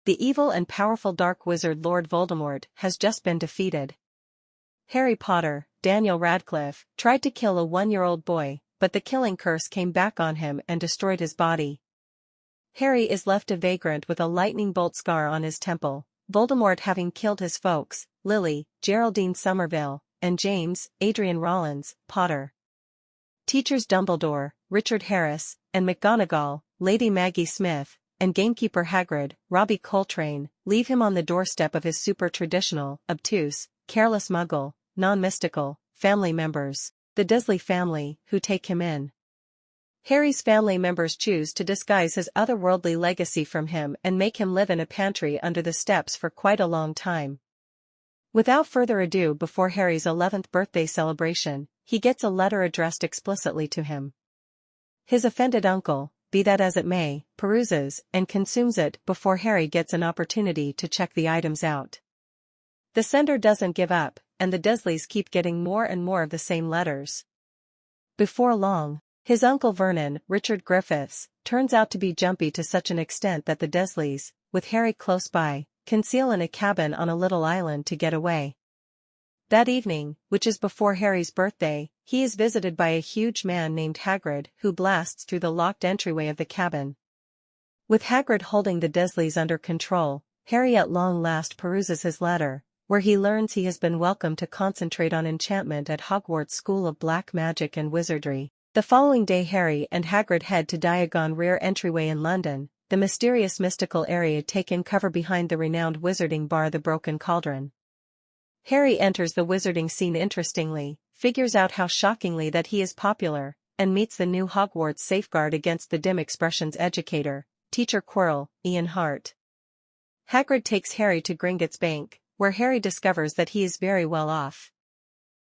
The evil and powerful dark wizard Lord Voldemort has just been defeated. Harry Potter, Daniel Radcliffe, tried to kill a 1-year-old boy, but the killing curse came back on him and destroyed his body. Harry is left a vagrant with a lightning bolt scar on his temple, Voldemort having killed his folks, Lily, Geraldine Somerville, and James, Adrian Rollins, Potter. Teachers Dumbledore, Richard Harris, and McGonagall, Lady Maggie Smith, and gamekeeper Hagrid, Robbie Coltrane, leave him on the doorstep of his super-traditional, obtuse, careless muggle, non-mystical, family members, the Dursley family, who take him in. Harry's family members choose to disguise his otherworldly legacy from him and make him live in a pantry under the steps for quite a long time. Without further ado, before Harry's 11th birthday celebration, he gets a letter addressed explicitly to him. His offended uncle, be that as it may, peruses and consumes it before Harry gets an opportunity to check the items out. The sender doesn't give up, and the Dursleys keep getting more and more of the same letters. Before long, his uncle Vernon, Richard Griffiths, turns out to be jumpy to such an extent that the Dursleys, with Harry close by, conceal in a cabin on a little island to get away. That evening, which is before Harry's birthday, he is visited by a huge man named Hagrid who blasts through the locked entryway of the cabin. With Hagrid holding the Dursleys under control, Harry at long last peruses his letter, where he learns he has been welcomed to concentrate on enchantment at Hogwarts School of Black Magic and Wizardry. The following day Harry and Hagrid head to Diagon Rear Entryway in London, the mysterious mystical area taken cover behind the renowned wizarding bar The Broken Cauldron. Harry enters the wizarding scene interestingly, figures out how shockingly that he is popular, and meets the new Hogwarts safeguard against the dim expressions educator, Teacher Quirrell, Ian Hart. Hagrid takes Harry to Gringotts Bank, where Harry discovers that he is very well off.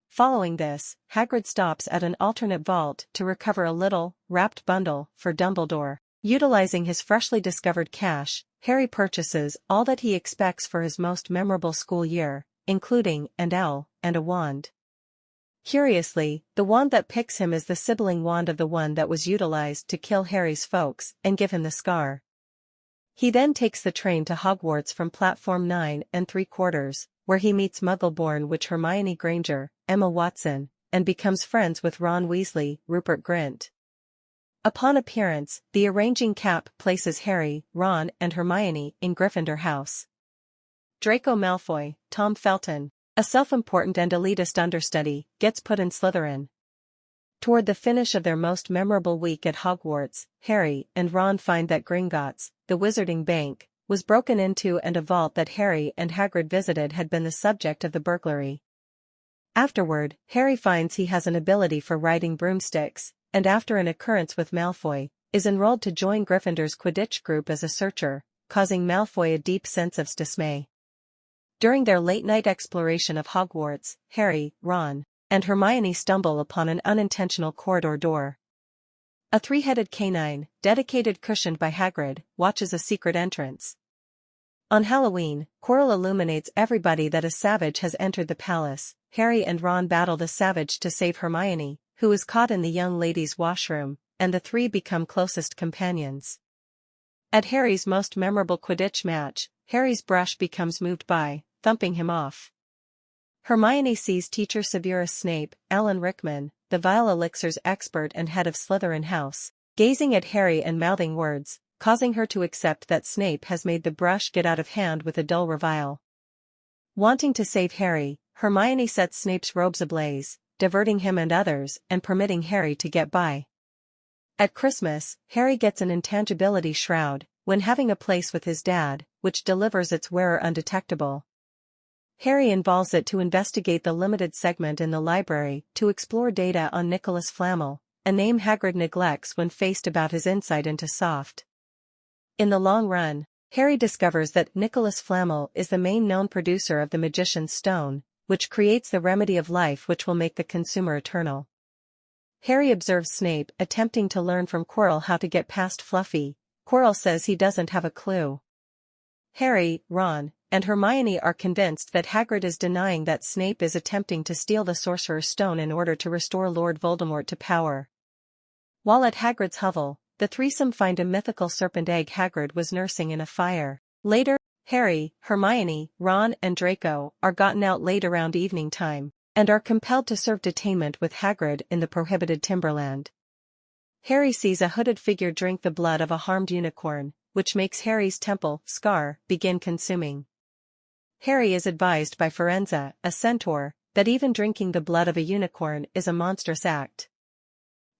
Following this, Hagrid stops at an alternate vault to recover a little, wrapped bundle for Dumbledore. Utilizing his freshly discovered cash, Harry purchases all that he expects for his most memorable school year, including an owl and a wand. Curiously, the wand that picks him is the sibling wand of the one that was utilized to kill Harry's folks and give him the scar. He then takes the train to Hogwarts from platform 9 3/4, where he meets Muggle-born witch Hermione Granger, Emma Watson, and becomes friends with Ron Weasley, Rupert Grint. Upon appearance, the arranging cap places Harry, Ron, and Hermione in Gryffindor House. Draco Malfoy, Tom Felton, a self-important and elitist understudy, gets put in Slytherin. Toward the finish of their most memorable week at Hogwarts, Harry and Ron find that Gringotts, the wizarding bank, was broken into and a vault that Harry and Hagrid visited had been the subject of the burglary. Afterward, Harry finds he has an ability for riding broomsticks, and after an occurrence with Malfoy, is enrolled to join Gryffindor's Quidditch group as a searcher, causing Malfoy a deep sense of dismay. During their late-night exploration of Hogwarts, Harry, Ron, and Hermione stumble upon an unintentional corridor door. A three-headed canine, dedicated cushioned by Hagrid, watches a secret entrance. On Halloween, Quirrell illuminates everybody that a savage has entered the palace. Harry and Ron battle the savage to save Hermione, who is caught in the young ladies' washroom, and the three become closest companions. At Harry's most memorable Quidditch match, Harry's brush becomes moved by, thumping him off. Hermione sees teacher Severus Snape, Alan Rickman, the vile elixirs expert and head of Slytherin House, gazing at Harry and mouthing words, causing her to accept that Snape has made the brush get out of hand with a dull revile. Wanting to save Harry, Hermione sets Snape's robes ablaze, diverting him and others and permitting Harry to get by. At Christmas, Harry gets an intangibility shroud, when having a place with his dad, which delivers its wearer undetectable. Harry involves it to investigate the limited segment in the library to explore data on Nicholas Flamel, a name Hagrid neglects when faced about his insight into Soft. In the long run, Harry discovers that Nicholas Flamel is the main known producer of the Magician's Stone, which creates the remedy of life which will make the consumer eternal. Harry observes Snape attempting to learn from Quirrell how to get past Fluffy. Quirrell says he doesn't have a clue. Harry, Ron, and Hermione are convinced that Hagrid is denying that Snape is attempting to steal the Sorcerer's Stone in order to restore Lord Voldemort to power. While at Hagrid's hovel, the threesome find a mythical serpent egg Hagrid was nursing in a fire. Later, Harry, Hermione, Ron and Draco are gotten out late around evening time, and are compelled to serve detainment with Hagrid in the prohibited Timberland. Harry sees a hooded figure drink the blood of a harmed unicorn, which makes Harry's temple scar begin consuming. Harry is advised by Firenze, a centaur, that even drinking the blood of a unicorn is a monstrous act.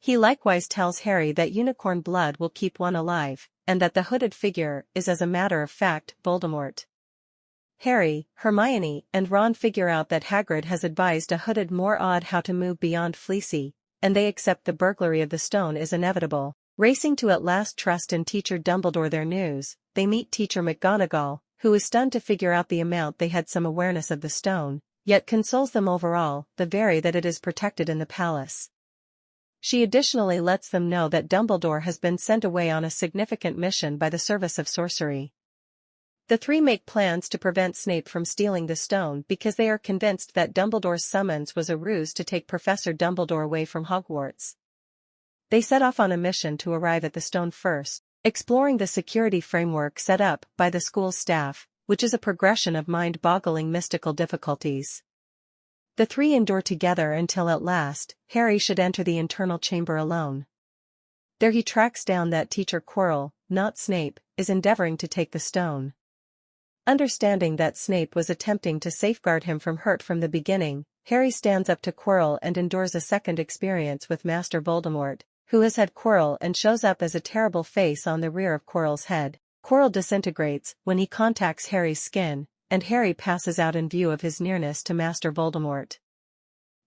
He likewise tells Harry that unicorn blood will keep one alive, and that the hooded figure is as a matter of fact Voldemort. Harry, Hermione, and Ron figure out that Hagrid has advised a hooded Morad how to move beyond Fleecy, and they accept the burglary of the stone is inevitable. Racing to at last trust in Teacher Dumbledore their news, they meet Teacher McGonagall, who is stunned to figure out the amount they had some awareness of the stone, yet consoles them overall, the very that it is protected in the palace. She additionally lets them know that Dumbledore has been sent away on a significant mission by the Service of Sorcery. The three make plans to prevent Snape from stealing the stone because they are convinced that Dumbledore's summons was a ruse to take Professor Dumbledore away from Hogwarts. They set off on a mission to arrive at the stone first, exploring the security framework set up by the school's staff, which is a progression of mind-boggling mystical difficulties. The three endure together until at last, Harry should enter the internal chamber alone. There he tracks down that Teacher Quirrell, not Snape, is endeavoring to take the stone. Understanding that Snape was attempting to safeguard him from hurt from the beginning, Harry stands up to Quirrell and endures a second experience with Master Voldemort, who has had Quirrell and shows up as a terrible face on the rear of Quirrell's head. Quirrell disintegrates when he contacts Harry's skin, and Harry passes out in view of his nearness to Master Voldemort.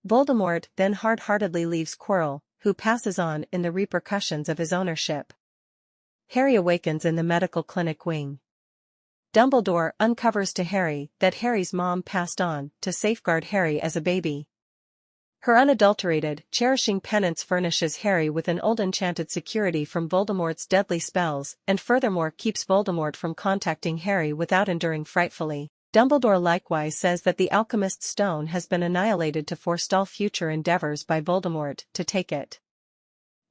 Voldemort then hard-heartedly leaves Quirrell, who passes on in the repercussions of his ownership. Harry awakens in the medical clinic wing. Dumbledore uncovers to Harry that Harry's mom passed on to safeguard Harry as a baby. Her unadulterated, cherishing penance furnishes Harry with an old enchanted security from Voldemort's deadly spells and furthermore keeps Voldemort from contacting Harry without enduring frightfully. Dumbledore likewise says that the alchemist's stone has been annihilated to forestall future endeavors by Voldemort to take it.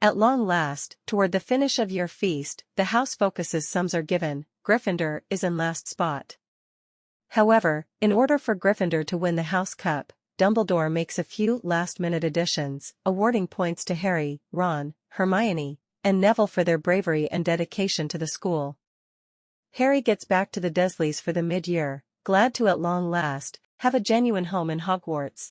At long last, toward the finish of year feast, the house focuses sums are given, Gryffindor is in last spot. However, in order for Gryffindor to win the House Cup, Dumbledore makes a few last-minute additions, awarding points to Harry, Ron, Hermione, and Neville for their bravery and dedication to the school. Harry gets back to the Dursleys for the mid-year, glad to at long last have a genuine home in Hogwarts.